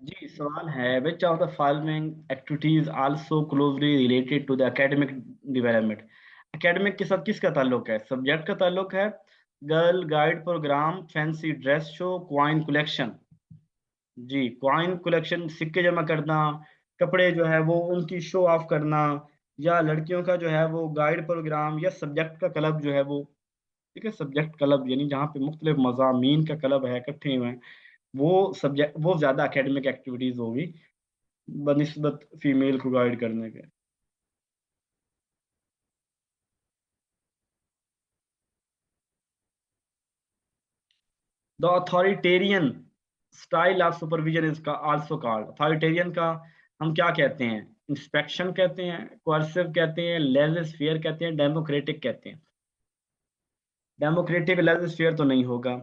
जी, सवाल है, which of the following activities also closely related to the academic development. Academic के साथ किसका ताल्लुक है? सब्जेक्ट का ताल्लुक है। Girl guide program, fancy dress show, coin collection. जी, क्वाइन कलेक्शन सिक्के जमा करना, कपड़े जो है वो उनकी शो ऑफ करना, या लड़कियों का जो है वो गाइड प्रोग्राम, या सब्जेक्ट का क्लब जो है वो। ठीक है, सब्जेक्ट क्लब यानी जहाँ पे मुख्तलिफ मज़ामीन का क्लब है, इकट्ठे हुए हैं, वो सब्जेक्ट, वो ज़्यादा एकेडमिक एक्टिविटीज़ होगी बनिस्बत फीमेल को गाइड करने के। The authoritarian style of supervision is का आल्सो कॉल्ड। अथॉरिटेरियन का हम क्या कहते हैं? इंस्पेक्शन कहते हैं, कोर्सिव कहते हैं, लेजर फेयर कहते हैं, डेमोक्रेटिक कहते हैं। डेमोक्रेटिक लेजर फेयर तो नहीं होगा।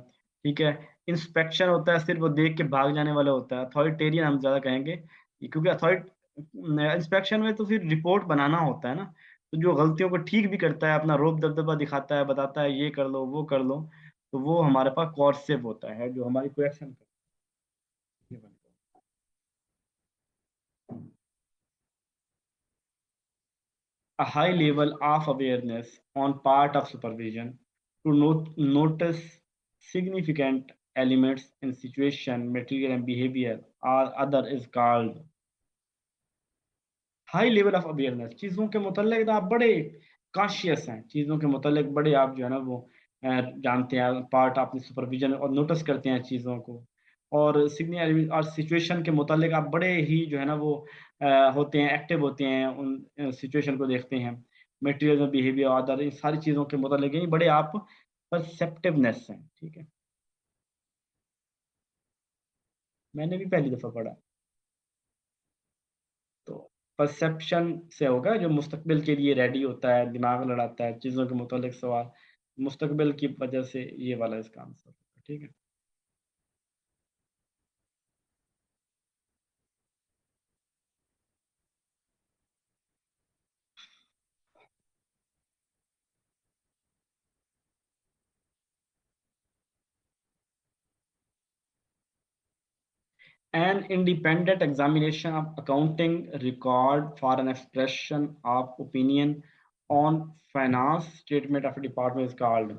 ठीक है। इंस्पेक्शन होता है, सिर्फ वो देख के भाग जाने वाला होता है। अथॉरिटेरियन हम ज्यादा कहेंगे, क्योंकि अथॉरिट इंस्पेक्शन में तो फिर रिपोर्ट बनाना होता है ना। तो जो गलतियों को ठीक भी करता है, अपना रोब दबदबा दिखाता है, बताता है ये कर लो वो कर लो, तो वो हमारे पास कोर्सिव होता है, जो हमारी कोएक्शन करता है। A high level of awareness on part of supervision to notice significant elements in situation, material, and behavior or other is called high level of awareness. चीज़ों के मुतल्लिक आप बड़े कॉन्शियस हैं, चीज़ों के मुतल्लिक बड़े आप जो है ना वो जानते हैं, पार्ट अपने सुपरविजन और नोटिस करते हैं चीज़ों को। और सिग्नल और सिचुएशन के मुतल्लिक आप बड़े ही जो है ना वो होते हैं, एक्टिव होते हैं, उन सिचुएशन को देखते हैं। मटेरियल में बिहेवियर, अदर, इन सारी चीज़ों के मुतल्लिक ही बड़े आप परसेप्टिवनेस हैं। ठीक है, मैंने भी पहली दफ़ा पढ़ा। तो परसेप्शन से होगा, जो मुस्तकबिल के लिए रेडी होता है, दिमाग लड़ाता है, चीज़ों के मुतालिक सवाल, मुस्तकबिल की वजह से, ये वाला इसका आंसर होगा। ठीक है। An independent examination of accounting record for an expression of opinion on finance statement of a department is called।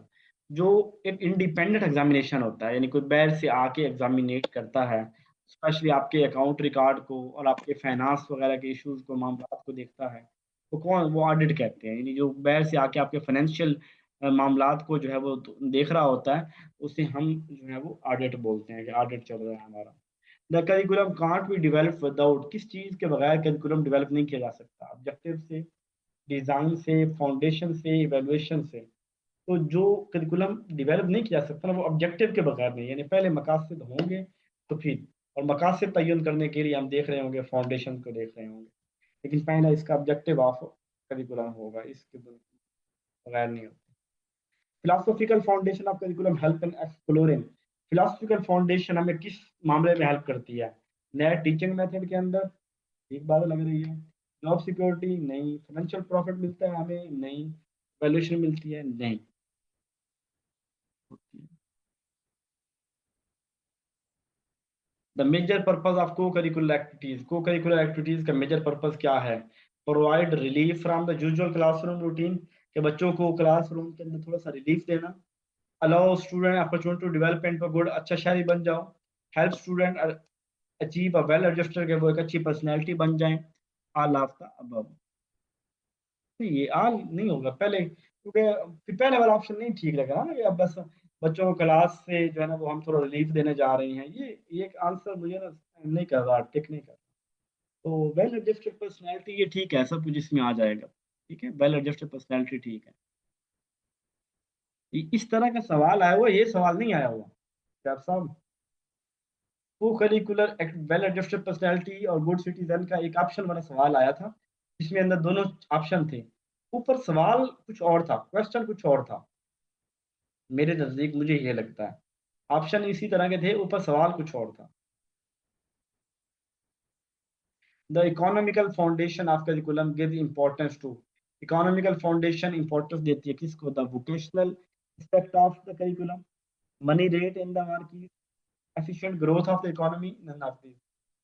जो एक इंडिपेंडेंट एग्जामिनेशन होता है, यानी कोई बाहर से आके एग्जामिनेट करता है, स्पेशली आपके अकाउंट रिकॉर्ड को और आपके फाइनेंस वगैरह के इश्यूज को, मामला को देखता है, तो कौन वो ऑडिट कहते हैं। यानी जो बाहर से आके आपके फाइनेंशियल मामलात को जो है वो देख रहा होता है, उसे हम जो है वो ऑडिट बोलते हैं, कि ऑडिट चल रहा है हमारा। The curriculum can't be develop without, किस चीज के बगैर करिकुलम डेवलप नहीं किया जा सकता? ऑब्जेक्टिव से, डिजाइन से, फाउंडेशन से, इवेल्युएशन से। तो जो करिकुलम डेवलप नहीं किया जा सकता ना, वो ऑब्जेक्टिव के बगैर नहीं, यानी पहले मकासद होंगे तो फिर, और मकासद तयन करने के लिए हम देख रहे होंगे, फाउंडेशन को देख रहे होंगे, लेकिन पहला इसका ऑब्जेक्टिव ऑफ करिकुलम होगा, इसके बगैर नहीं होगा। Philosophical foundation of curriculum help in exploring. Philosophical foundation हमें किस मामले में हेल्प करती है? नया टीचिंग मेथड के अंदर, ठीक बात लग रही है। जॉब सिक्योरिटी नहीं, फाइनेंशियल प्रॉफिट मिलता है हमें नहीं, वैल्यूएशन मिलती है नहीं। द मेजर पर्पस ऑफ को करिकुलर एक्टिविटीज, को करिकुलर एक्टिविटीज का मेजर पर्पस क्या है? Provide relief from the usual classroom routine, के बच्चों को क्लासरूम के अंदर थोड़ा सा रिलीफ देना। Allow student opportunity to development for good, अच्छा शहरी बन जाओ। Help student achieve a well adjusted, के वो एक अच्छी पर्सनैलिटी बन जाए। All of the above. ये ऑल नहीं होगा पहले, क्योंकि फिर पहले वाला ऑप्शन नहीं ठीक लग रहा ना, कि अब बस बच्चों को क्लास से जो है ना वो हम थोड़ा रिलीफ देने जा रहे हैं, ये एक आंसर मुझे ना नहीं कर रहा, टिक नहीं कर रहा। तो वेल एडजस्टेड पर्सनैलिटी ये ठीक है, सब कुछ इसमें आ जाएगा। ठीक है, वेल एडजस्टेड पर्सनैलिटी ठीक है। इस तरह का सवाल आया हुआ, ये सवाल नहीं आया हुआ डॉक्टर साहब। को करिकुलर वेल एडजस्टेड पर्सनैलिटी और गुड सिटीजन का एक ऑप्शन वाला सवाल आया था, जिसमें अंदर दोनों ऑप्शन थे। ऊपर सवाल कुछ और था, क्वेश्चन कुछ और था, मेरे नजदीक मुझे ये लगता है। ऑप्शन इसी तरह के थे, ऊपर सवाल कुछ और था। The economical foundation of curriculum give importance to. Economical foundation importance देती है किसको? The vocational aspect of the curriculum, money rate in the market, efficient growth of the economy, none of these।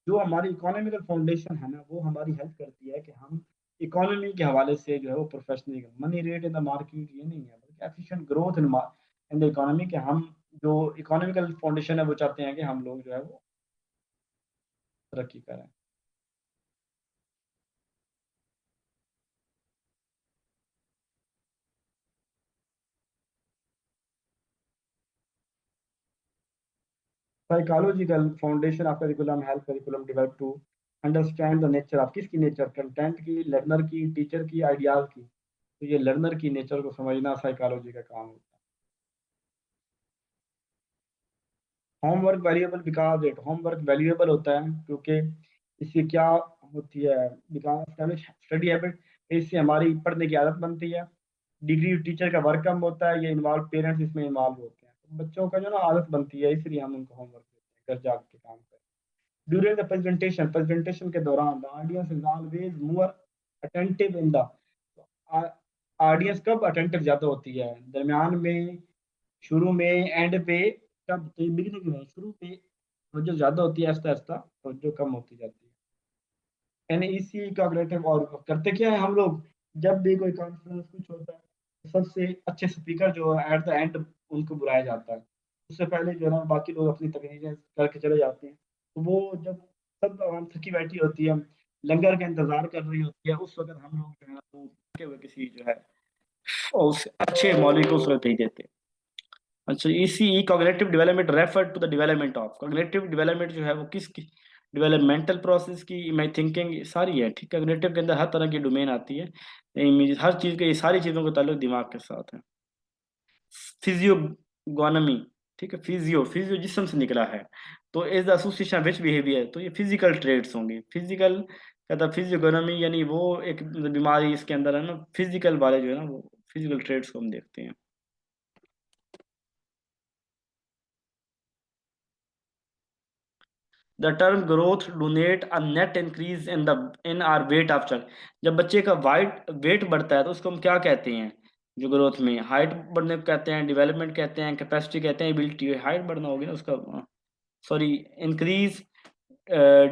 जो हमारी इकोनॉमिकल फाउंडेशन है ना, वो हमारी help करती है कि हम इकोनॉमी के हवाले से जो है वो professionally money rate in the market ये नहीं है, बल्कि efficient growth in the economy के हम जो इकोनॉमिकल फाउंडेशन है वो चाहते हैं कि हम लोग जो है वो तरक्की करें। Psychological foundation of curriculum help curriculum develop to understand the nature of किसकी नेचर, कंटेंट की, लर्नर की, टीचर की, आइडियाज की। तो ये लर्नर की नेचर को समझना साइकोलॉजी का काम होता है। Homework valuable because it homework valuable होता है क्योंकि इससे क्या होती है, बिकॉज स्टडी हैबिट, इससे हमारी पढ़ने की आदत बनती है। डिग्री टीचर का वर्क कम होता है, ये इन्वॉल्व पेरेंट्स इसमें इन्वॉल्व होते हैं, तो बच्चों का जो ना आदत बनती है, इसलिए हम उनको होमवर्क देते हैं घर जाके काम करें। ड्यूरिंग द प्रेजेंटेशन के दौरान the audience is always more attentive in the, audience कब अटेंटिव ज्यादा होती है, दरमियान में, शुरू में, एंड पे, कब, तो बिगिनिंग में, शुरू पे तवज्जो ज्यादा होती है, आहिस्ता आहिस्ता तवज्जो कम होती जाती है। एनईसी कॉग्निटिव, और करते क्या है हम लोग, जब भी कोई कॉन्फ्रेंस कुछ होता है तो सबसे अच्छे स्पीकर जो है एट द एंड उनको बुलाया जाता है। उससे पहले जो है ना बाकी लोग अपनी तकरीरें करके चले जाते हैं। तो वो जब सब आवाम थकी बैठी होती है, लंगर का इंतजार कर रही होती है, उस वक्त हम लोग जो है वो थके हुए किसी जो है उस अच्छे मौलवी को उस वक्त भेज देते हैं। अच्छा, इसी ई cognitive development refer to the development of cognitive development जो है वो किसकी, डेवलपमेंटल प्रोसेस की, मैं थिंकिंग सारी है, ठीक है। कॉग्निटिव के अंदर हर तरह की डोमेन आती है, हर चीज के, ये सारी चीजों का ताल्लुक दिमाग के साथ है। फिजियोगोनमी, ठीक है, फिजियो फिजियो जिस्म से निकला है, तो is the association which behaviour, तो ये फिजिकल ट्रेड्स होंगे, फिजिकल कहता फिजियोगोनमी, यानी वो एक बीमारी इसके अंदर है ना, फिजिकल वाले जो है ना वो फिजिकल ट्रेड्स को हम देखते हैं। The term growth denote a net increase in our weight of chuck, जब बच्चे का वाइट वेट बढ़ता है तो उसको हम क्या कहते हैं, जो ग्रोथ में हाइट बढ़ने को कहते हैं, डेवलपमेंट कहते हैं, कैपेसिटी कहते हैं, एबिलिटी, हाइट बढ़ना होगी ना उसका, sorry, increase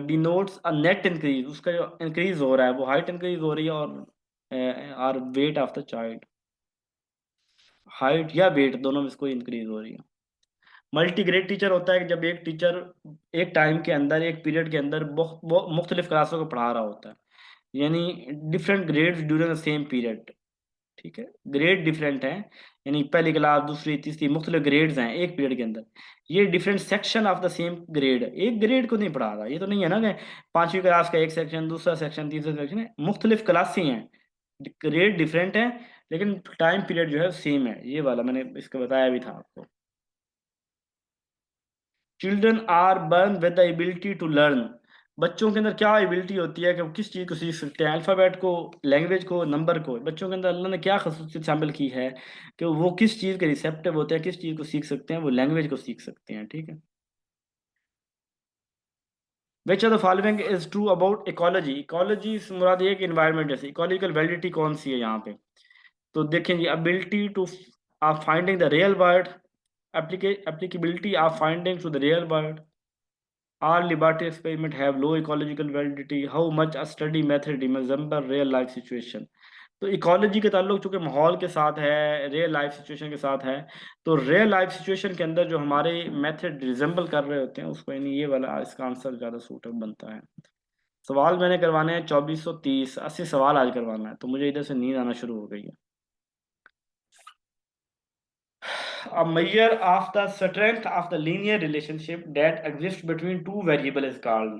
denotes a net increase, उसका जो इंक्रीज हो रहा है वो हाइट इंक्रीज हो रही है, और weight of the child, height या वेट दोनों में से कोई इंक्रीज हो रही है। मल्टीग्रेड टीचर होता है कि जब एक टीचर एक टाइम के अंदर, एक पीरियड के अंदर बहुत मुख्तलिफ क्लासों को पढ़ा रहा होता है, यानी different grades during the same period, ठीक है, ग्रेड डिफरेंट है, यानी पहली क्लास, दूसरी, तीसरी, मुख्तलिफ ग्रेड्स हैं एक पीरियड के अंदर। ये different section of the same grade, एक ग्रेड को नहीं पढ़ा रहा, ये तो नहीं है ना कि पांचवी क्लास का एक सेक्शन, दूसरा सेक्शन, तीसरा सेक्शन है, मुख्तलिफ क्लासें हैं, ग्रेड डिफरेंट है, लेकिन टाइम पीरियड जो है सेम है, ये वाला मैंने इसका बताया भी था आपको। Children are born with the ability to learn, बच्चों के अंदर क्या एबिलिटी होती है कि वो किस चीज़ को सीख सकते हैं, अल्फ़ाबेट को, लैंग्वेज को, नंबर को, बच्चों के अंदर अल्लाह ने क्या खसूसियत शामिल की है कि वो किस चीज़ के रिसेप्टिव होते हैं, किस चीज़ को सीख सकते हैं, वो लैंग्वेज को सीख सकते हैं, ठीक है। Which are the following is true about ecology, ecology से मुराद ये कि इन्वायरमेंट, जैसे इकोलॉजिकल वैलिडिटी कौन सी है यहाँ पे, तो देखें जी, ability to of finding the real word, applicability of finding to the real word, all laboratory experiments have low ecological validity, how much a study method resemble real life situation, तो ecology के ताल्लुक चूंकि माहौल के साथ है, real life situation के साथ है, तो रियल लाइफ सिचुएशन के अंदर जो हमारे मेथड रिजेंबल कर रहे होते हैं उसको, यानी ये वाला इसका आंसर ज़्यादा सूटेबल बनता है। सवाल मैंने करवाने हैं 2430, 80 सवाल आज करवाना है, तो मुझे इधर से नींद आना शुरू हो गई है। A measure of the strength of the linear relationship that exists between two variables is called,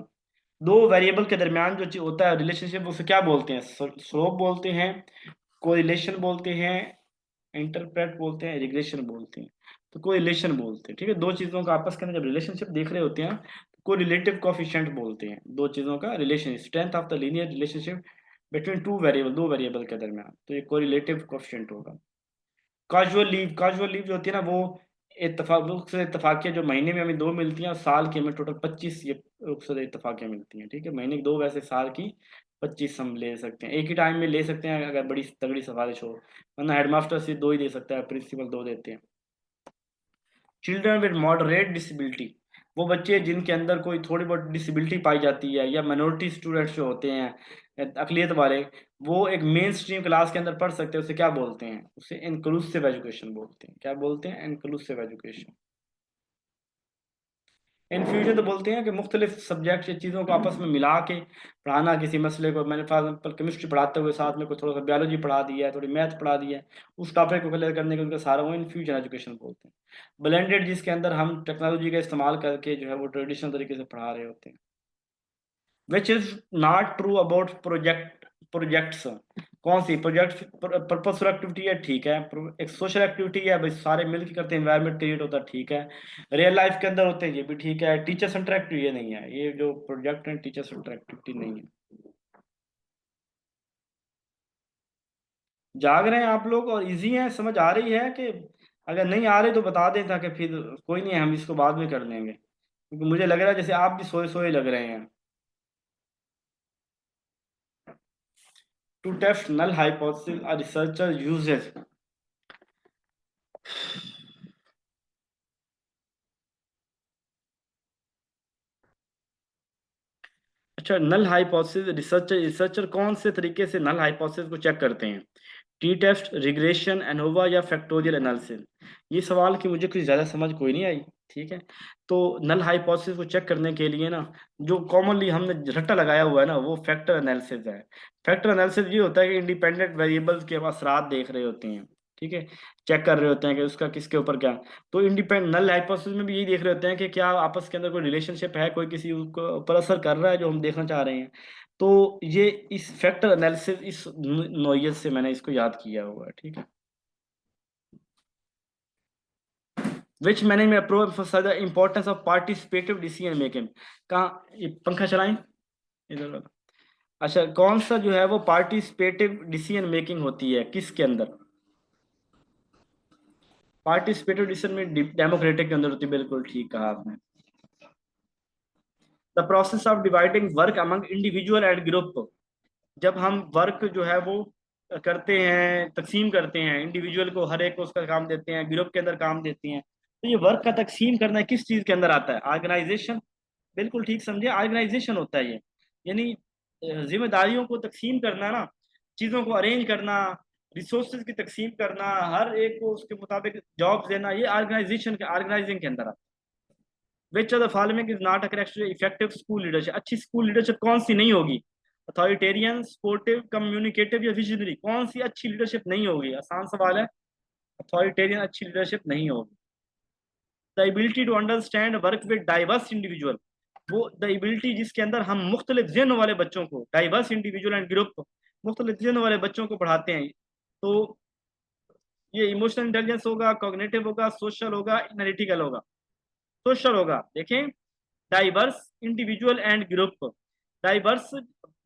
दो वेरिएबल के दरमियान जो चीज होता है रिलेशनशिप, उसे क्या बोलते हैं, स्लोप बोलते हैं, कोरिलेशन बोलते हैं, इंटरप्रेट बोलते हैं, रिग्रेशन बोलते हैं। तो कोरिलेशन बोलते हैं, ठीक है, दो चीजों का आपस के अंदर जब रिलेशनशिप देख रहे होते हैं तो कोरिलेटिव कोफिशिएंट बोलते हैं, दो चीजों का relation, strength of the linear relationship between two variable, दो वेरिएबल के दरमियान, तो ये कोरिलेटिव कोफिशिएंट होगा। काजुअल लीव जो होती है ना, वो इत्तफाक से इत्तफाकिया जो महीने में हमें दो मिलती हैं, और साल की हमें टोटल 25 ये रुखसत इत्तफाकिया मिलती हैं, ठीक है, महीने की दो, वैसे साल की 25 हम ले सकते हैं, एक ही टाइम में ले सकते हैं अगर बड़ी तगड़ी सिफारिश हो, वरना हेडमास्टर सिर्फ दो ही दे सकता है, प्रिंसिपल दो देते हैं। चिल्ड्रन विद मॉडरेट डिसेबिलिटी, वो बच्चे जिनके अंदर कोई थोड़ी बहुत डिसेबिलिटी पाई जाती है, या माइनॉरिटी स्टूडेंट्स जो होते हैं अकलियत वाले, वो एक मेन स्ट्रीम क्लास के अंदर पढ़ सकते हैं, उसे क्या बोलते हैं? उसे इंक्लूसिव एजुकेशन बोलते हैं। क्या बोलते हैं? Inclusive education. इन्फ्यूजन तो बोलते हैं कि मुख्तलिफ सब्जेक्ट या चीज़ों को आपस में मिला के पढ़ाना किसी मसले को। मैंने फॉर एग्जाम्पल केमिस्ट्री पढ़ाते हुए साथ में कुछ थोड़ा सा बायोलॉजी पढ़ा दिया है, थोड़ी मैथ पढ़ा दिया है, उस टॉपिक को क्लियर करने के उनका सारा वो इन्फ्यूजन एजुकेशन बोलते हैं। ब्लेंडेड जिसके अंदर हम टेक्नोलॉजी का इस्तेमाल करके जो है वो ट्रेडिशनल तरीके से पढ़ा रहे होते हैं। Which is not true about projects. कौन सी प्रोजेक्ट? पर्पसफुल एक्टिविटी है, ठीक है। एक सोशल एक्टिविटी है, भाई सारे मिलकर करते हैं, एनवायरनमेंट क्रिएट होता है, ठीक है। रियल लाइफ के अंदर होते हैं, ये भी ठीक है। टीचर सेंटर एक्टिविटी ये नहीं है, ये जो प्रोजेक्ट है टीचर सेंटर एक्टिविटी नहीं है। जाग रहे हैं आप लोग और इजी है, समझ आ रही है? कि अगर नहीं आ रही तो बता दें, ताकि फिर कोई नहीं, हम इसको बाद में कर लेंगे, क्योंकि मुझे लग रहा है जैसे आप भी सोए सोए लग रहे हैं। To test null hypothesis a researcher uses. अच्छा, नल हाइपोथेसिस रिसर्चर रिसर्चर कौन से तरीके से नल हाइपोथेसिस को चेक करते हैं? टी टेस्ट, रिग्रेशन, एनोवा या फैक्टोरियल एनालिसिस? ये सवाल की मुझे कुछ ज़्यादा समझ कोई नहीं आई। ठीक है, तो नल हाइपोथेसिस को चेक करने के लिए ना, जो कॉमनली हमने रट्टा लगाया हुआ है ना, वो फैक्टर एनालिसिस है। फैक्टर एनालिसिस ये होता है कि इंडिपेंडेंट वेरिएबल्स के असरात देख रहे होते हैं। ठीक है, चेक कर रहे होते हैं कि उसका किसके ऊपर क्या। तो इंडिपेंडेंट नल हाइपोथेसिस में भी यही देख रहे होते हैं कि क्या आपस के अंदर कोई रिलेशनशिप है, कोई किसी को ऊपर असर कर रहा है जो हम देखना चाह रहे हैं। तो ये इस फैक्टर एनालिसिस, इस नोयत से मैंने इसको याद किया हुआ है। ठीक है। Which management approach emphasize the importance of participative decision making. कहाँ ये पंखा चलाएं इधर? अच्छा, कौन सा जो है वो पार्टिसिपेटिव डिसीजन मेकिंग होती है किसके अंदर? पार्टिसिपेटिव डिसीजन में डेमोक्रेटिक के अंदर होती है, बिल्कुल ठीक कहा आपने। The process of dividing work among individual and group. जब हम वर्क जो है वो करते हैं, तकसीम करते हैं, इंडिविजुअल को हर एक को उसका काम देते हैं, ग्रुप के अंदर काम देते हैं, तो ये वर्क का तकसीम करना किस चीज के अंदर आता है? ऑर्गेनाइजेशन। बिल्कुल ठीक समझे, ऑर्गेनाइजेशन होता है ये। यानी जिम्मेदारियों को तकसीम करना ना, चीजों को अरेंज करना, रिसोर्सेज की तकसीम करना, हर एक को उसके मुताबिक जॉब देना, ये ऑर्गेनाइजेशन के ऑर्गेनाइजिंग के अंदर आता है। Which of the following is not a correct effective school leadership. अच्छी स्कूल लीडरशिप कौन सी नहीं होगी? अथॉरिटेरियन, स्पोर्टिव, कम्युनिकेटिव या विजनरी? कौन सी अच्छी लीडरशिप नहीं होगी? आसान सवाल है। अथॉरिटेरियन अच्छी लीडरशिप नहीं होगी। The ability to understand work with diverse individual. वो द एबिलिटी जिसके अंदर हम मुख्तलिफ जन वाले बच्चों को, डाइवर्स इंडिविजुअल एंड ग्रुप, मुख्तलिफ जन वाले बच्चों को पढ़ाते हैं। तो ये इमोशनल इंटेलिजेंस होगा, कॉग्निटिव होगा, सोशल होगा, एनालिटिकल होगा? सोशल होगा। देखें, diverse individual and group, diverse,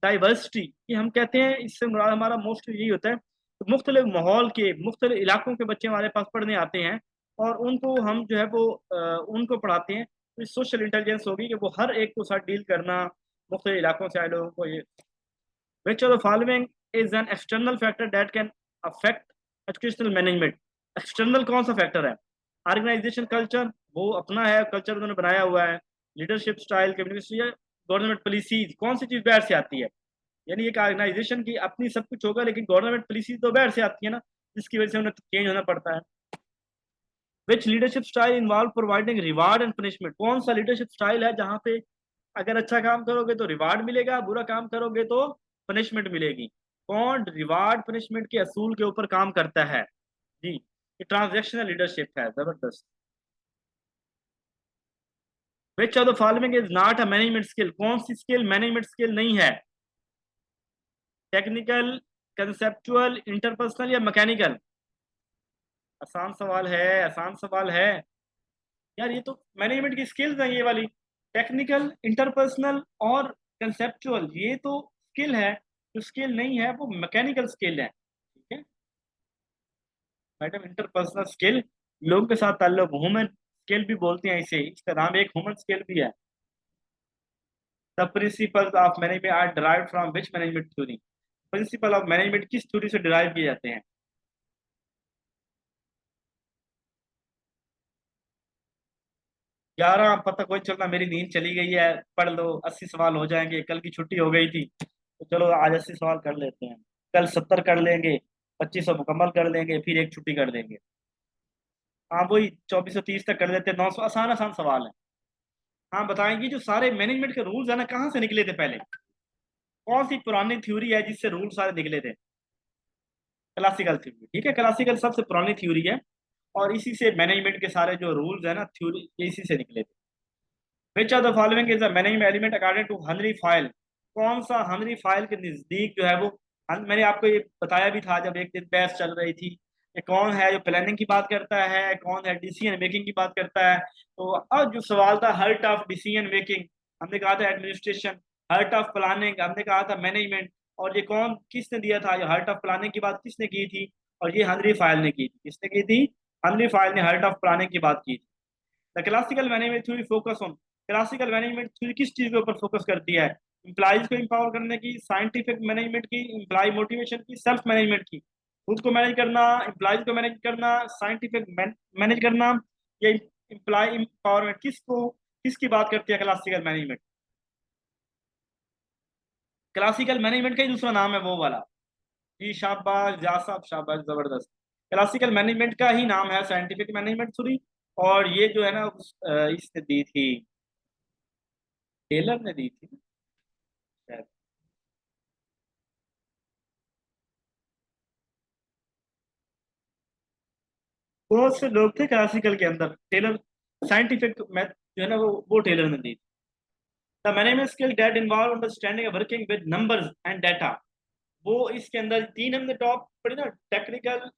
diversity कि हम कहते हैं, इससे मुराद हमारा मोस्टली यही होता है, तो मुख्तलिफ माहौल के, मुख्तलिफ इलाकों के बच्चे हमारे पास पढ़ने आते हैं, और उनको हम जो है वो उनको पढ़ाते हैं। तो सोशल इंटेलिजेंस होगी कि वो हर एक को साथ डील करना, मुख्तलिफ इलाकों से आए लोगों को। ये विच of the following is an external factor that can affect educational management. External कौन सा फैक्टर है? ऑर्गेनाइजेशन कल्चर, वो अपना है, कल्चर उन्होंने बनाया हुआ है। Leadership style, communication, government policies, कौन सी चीज बाहर से आती है? यानी एक ऑर्गेनाइजेशन की अपनी सब कुछ होगा, लेकिन गवर्नमेंट पॉलिसी तो बाहर से आती है ना, जिसकी वजह से उन्हें चेंज होना पड़ता है। Which leadership style involve providing reward and punishment. कौन सा लीडरशिप स्टाइल है जहां पे अगर अच्छा काम करोगे तो रिवार्ड मिलेगा, बुरा काम करोगे तो पनिशमेंट मिलेगी? कौन रिवार्ड पनिशमेंट के असूल के ऊपर काम करता है? जी, ये ट्रांजेक्शनल लीडरशिप है। जबरदस्त। विच of the following is not a management skill. कौन सी स्किल मैनेजमेंट स्किल नहीं है? टेक्निकल, कंसेप्चुअल, इंटरपर्सनल या मैकेनिकल? आसान सवाल है, आसान सवाल है यार। ये तो मैनेजमेंट की स्किल्स हैं ये वाली। टेक्निकल, इंटरपर्सनल और कंसेप्चुअल, ये तो स्किल है। जो स्किल नहीं है वो मैकेनिकल स्किल है। ठीक है मैडम, इंटरपर्सनल स्किल, लोगों के साथ ताल्लुक, ह्यूमन स्किल भी बोलते हैं इसे, इसका नाम एक ह्यूमन स्किल भी है। The principles of management are derived from which management theory. Principle of management किस थ्योरी से डिराइव किए जाते हैं? 11 पता कोई चलना, मेरी नींद चली गई है, पढ़ लो 80 सवाल हो जाएंगे, कल की छुट्टी हो गई थी तो चलो आज 80 सवाल कर लेते हैं, कल 70 कर लेंगे, 2500 मुकम्मल कर लेंगे, फिर एक छुट्टी कर देंगे। हाँ वही 2430 तक कर लेते हैं, 900 आसान आसान सवाल है। हाँ बताएंगे, जो सारे मैनेजमेंट के रूल्स है ना, कहाँ से निकले थे पहले, कौन सी पुरानी थ्योरी है जिससे रूल सारे निकले थे? क्लासिकल थ्योरी, ठीक है, क्लासिकल सबसे पुरानी थ्योरी है, और इसी से मैनेजमेंट के सारे जो रूल्स है ना थ्योरी, इसी से निकले थे। Which of the following is the management element according to Henry Fayol? कौन सा हेनरी फाइल के नजदीक जो है वो, मैंने आपको ये बताया भी था जब एक दिन बहस चल रही थी, कि कौन है जो प्लानिंग की बात करता है, कौन है डिसीजन मेकिंग की बात करता है। तो अब जो सवाल था हार्ट ऑफ डिसीजन मेकिंग, हमने कहा था एडमिनिस्ट्रेशन, हार्ट ऑफ प्लानिंग हमने कहा था मैनेजमेंट, और ये कौन किसने दिया था, ये हार्ट ऑफ प्लानिंग की बात किसने की थी? और ये हेनरी फाइल ने की थी। किसने की थी? हेनरी फाइल ने हार्ट ऑफ प्लानिंग की बात की थी। The classical management theory focus on, classical management theory किस चीज के ऊपर फोकस करती है? इंप्लॉइज को इंपावर करने की, साइंटिफिक मैनेजमेंट की, इंप्लॉय मोटिवेशन की, सेल्फ मैनेजमेंट की, खुद को मैनेज करना, इंप्लॉइज को मैनेज करना, साइंटिफिक मैनेज करना, या इंप्लॉय इंपावरमेंट, किसको, किसकी बात करती है क्लासिकल मैनेजमेंट? क्लासिकल मैनेजमेंट का ही दूसरा नाम है वो वाला। जी शाबाश जा साहब, शाबाश, जबरदस्त। क्लासिकल मैनेजमेंट का ही नाम है साइंटिफिक मैनेजमेंट थ्योरी। और ये जो है ना इसने दी थी, टेलर ने दी थी ना शायद। बहुत से लोग थे क्लासिकल के अंदर, टेलर साइंटिफिक मैथ जो है ना वो टेलर ने दी। The management skill that involve understanding working with numbers and data, वो इसके अंदर तीन हमने टॉप पढ़ी ना, टेक्निकल,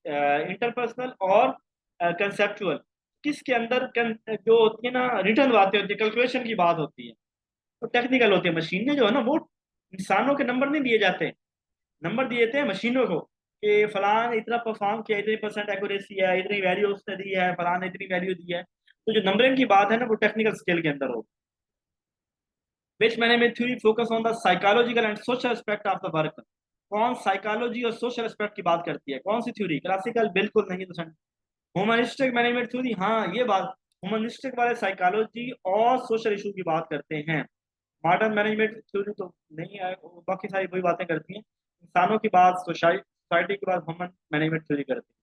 इंटरपर्सनल और कंसेप्चुअल। किसके अंदर जो होती है ना रिटर्न बातें होती है, कैलकुलेशन की बात होती है, तो टेक्निकल होती है। मशीनें जो है ना वो, इंसानों के नंबर नहीं दिए जाते, नंबर दिए थे मशीनों को, कि फलान इतना परफॉर्म किया, इतनी परसेंट एक्यूरेसी है, इतनी वैल्यू उसने दी है, फलान ने इतनी वैल्यू दी है। तो जो नंबरिंग की बात है ना वो टेक्निकल स्केल के अंदर हो। Which management theory focus on the psychological and social aspect of the work? कौन साइकोलॉजी और सोशल एस्पेक्ट की बात करती है? कौन सी थ्योरी? क्लासिकल बिल्कुल नहीं तो। ह्यूमनिस्टिक मैनेजमेंट थ्योरी, हाँ ये बात, ह्यूमनिस्टिक वाले साइकोलॉजी और सोशल इशू की बात करते हैं। मॉडर्न मैनेजमेंट थ्योरी तो नहीं है, बाकी सारी वही बातें करती हैं, इंसानों की बात, सोसाइटी की बात ह्यूमन मैनेजमेंट थ्योरी करती है।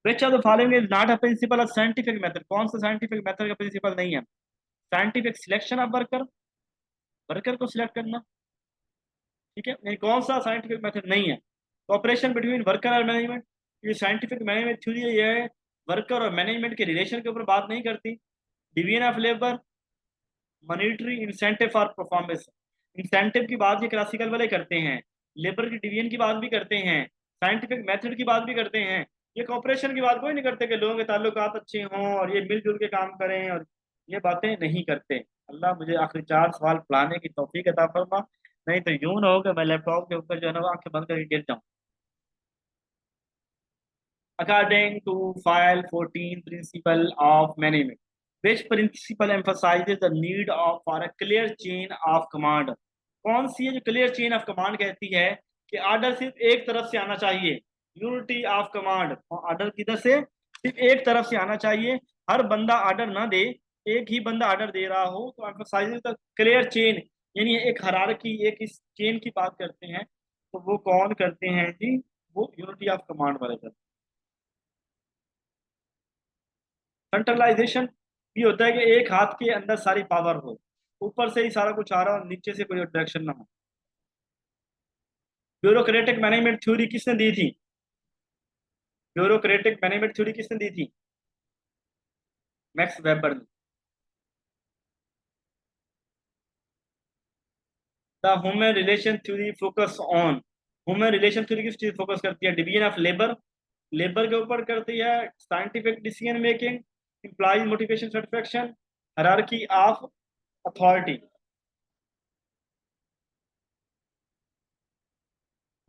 Which of the following is not a principle of scientific method? कौन सा साइंटिफिक मेथड का प्रिंसिपल नहीं है? Scientific selection of worker, worker को सिलेक्ट करना, ठीक है, नहीं, कौन सा साइंटिफिक मेथड नहीं है? कॉपरेशन बिटवीन वर्कर और मैनेजमेंट, ये साइंटिफिक मैनेजमेंट थ्योरी है, ये वर्कर और मैनेजमेंट के रिलेशन के ऊपर बात नहीं करती। Division of labour, monetary incentive for performance, incentive की बात ये क्लासिकल वाले करते हैं, लेबर की डिवीजन की बात भी करते हैं, साइंटिफिक मेथड की बात भी करते हैं। ये कॉपरेशन की बात कोई नहीं करते कि लोगों के ताल्लुकात अच्छे हों और ये मिलजुल के काम करें, और ये बातें नहीं करते। अल्लाह मुझे आखिरी 4 सवाल पढ़ाने की तौफीक अता फरमा, नहीं तो यूं ना हो कि मैं लैपटॉप के ऊपर जो है ना वो आंखें बंद करके गिर जाऊं। According to file 14 principle of management, which principle emphasizes the need of for a clear chain of command? कौन सी है जो क्लियर चेन ऑफ कमांड कहती है कि ऑर्डर सिर्फ एक तरफ से आना चाहिए? यूनिटी ऑफ कमांड, ऑर्डर किधर से? सिर्फ एक तरफ से आना चाहिए, हर बंदा ऑर्डर ना दे, एक ही बंदा ऑर्डर दे रहा हो, तो एम्फसाइजेस द क्लियर चेन, यानी एक हायरार्की, एक इस चेन की बात करते हैं। तो वो कौन करते हैं जी? वो यूनिटी ऑफ कमांड वाले करते हैं। सेंट्रलाइजेशन भी होता है कि एक हाथ के अंदर सारी पावर हो, ऊपर से ही सारा कुछ आ रहा हो, नीचे से कोई डायरेक्शन ना हो। ब्यूरोक्रेटिक मैनेजमेंट थ्योरी किसने दी थी? ब्यूरोक्रेटिक मैनेजमेंट थ्योरी किसने दी थी? मैक्स वेबर ने। The human relation theory focus on, human relation theory किस चीज फोकस करती है? डिवीजन ऑफ लेबर, लेबर के ऊपर करती है, scientific decision making, employ motivation satisfaction, hierarchy of authority.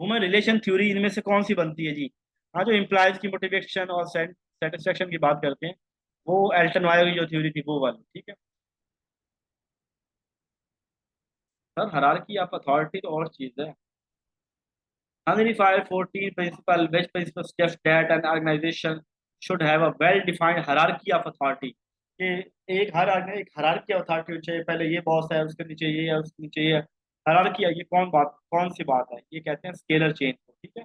Human relation theory इनमें से कौन सी बनती है जी? हाँ, जो एम्प्लॉयज की मोटिवेशन और सेटिस्फेक्शन की बात करते हैं, वो एल्टन वायो की जो थ्योरी थी वो वाली, ठीक है। सर हायरार्की ऑफ अथॉरिटी तो और चीज है। Henry Fire 14 principle, which principle suggests that an organization should have a well-defined hierarchy of authority? कि एक हायरार्की अथॉरिटी होनी चाहिए, पहले ये बॉस है, उसके नीचे ये है, उसके नीचे ये है। हायरार्की है, ये कौन सी बात है, ये कहते हैं स्केलर चेन को, ठीक है।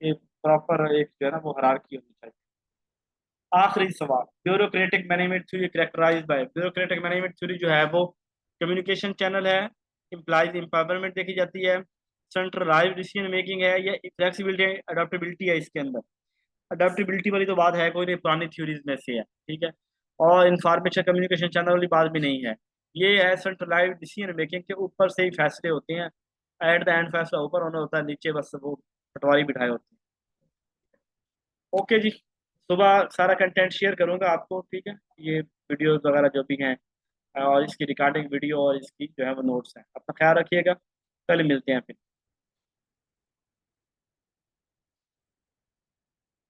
ये प्रॉपर एक जो है ना वो हायरार्की होनी चाहिए। आखिरी सवाल, bureaucratic management theory characterise by, bureaucratic management theory जो है वो कम्युनिकेशन चैनल है, इम्प्लाइज एम्पावरमेंट देखी जाती है, सेंट्रलाइज्ड डिसीजन मेकिंग है, या फ्लेक्सिबिलिटी अडेप्टेबिलिटी है इसके अंदर। अडेप्टेबिलिटी वाली तो बात है कोई नहीं, पुरानी थ्योरीज में से है, ठीक है। और इंफॉर्मेशन कम्युनिकेशन चैनल वाली बात भी नहीं है। ये है सेंट्रलाइज्ड डिसीजन मेकिंग के ऊपर से ही फैसले होते हैं। एट द एंड फैसला ऊपर होना होता है, नीचे बस वो पटवारी बिठाए होते हैं। ओके जी, सुबह सारा कंटेंट शेयर करूंगा आपको, ठीक है। ये वीडियोस वगैरह जो भी हैं, और इसकी रिकॉर्डिंग वीडियो और इसकी जो है वो नोट्स हैं। अपना ख्याल रखिएगा, कल मिलते हैं फिर।